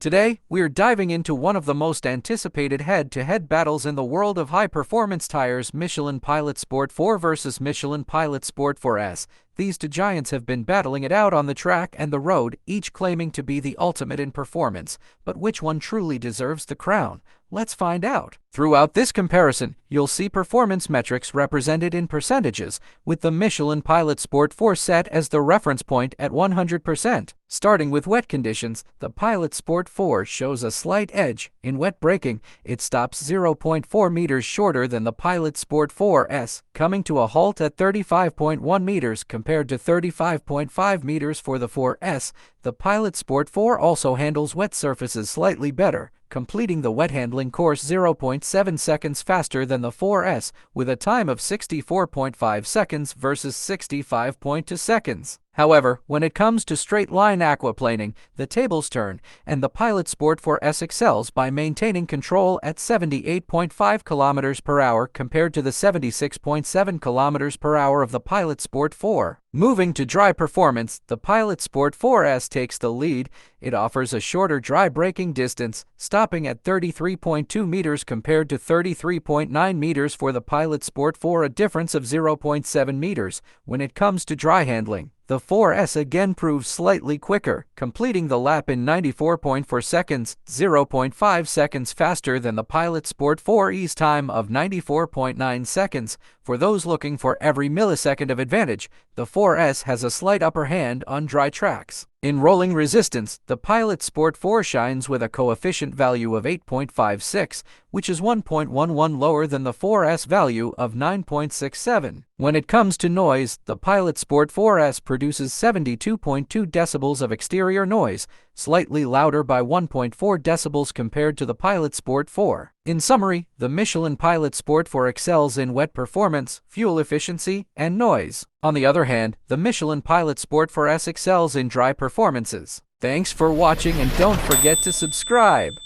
Today, we're diving into one of the most anticipated head-to-head battles in the world of high-performance tires, Michelin Pilot Sport 4 versus Michelin Pilot Sport 4S. These two giants have been battling it out on the track and the road, each claiming to be the ultimate in performance. But which one truly deserves the crown? Let's find out. Throughout this comparison, you'll see performance metrics represented in percentages, with the Michelin Pilot Sport 4 set as the reference point at 100%. Starting with wet conditions, the Pilot Sport 4 shows a slight edge. In wet braking, it stops 0.4 meters shorter than the Pilot Sport 4S, coming to a halt at 35.1 meters compared to 35.5 meters for the 4S. The Pilot Sport 4 also handles wet surfaces slightly better, completing the wet handling course 0.7 seconds faster than the 4S, with a time of 64.5 seconds versus 65.2 seconds. However, when it comes to straight-line aquaplaning, the tables turn, and the Pilot Sport 4S excels by maintaining control at 78.5 km per hour compared to the 76.7 km per hour of the Pilot Sport 4. Moving to dry performance, the Pilot Sport 4S takes the lead. It offers a shorter dry braking distance, stopping at 33.2 meters compared to 33.9 meters for the Pilot Sport 4, a difference of 0.7 meters. When it comes to dry handling, the 4S again proves slightly quicker, completing the lap in 94.4 seconds, 0.5 seconds faster than the Pilot Sport 4E's time of 94.9 seconds. For those looking for every millisecond of advantage, the 4S has a slight upper hand on dry tracks. In rolling resistance, the Pilot Sport 4 shines with a coefficient value of 8.56, which is 1.11 lower than the 4S value of 9.67. When it comes to noise, the Pilot Sport 4S produces 72.2 decibels of exterior noise, slightly louder by 1.4 decibels compared to the Pilot Sport 4. In summary, the Michelin Pilot Sport 4 excels in wet performance, fuel efficiency, and noise. On the other hand, the Michelin Pilot Sport 4S excels in dry performances. Thanks for watching, and don't forget to subscribe.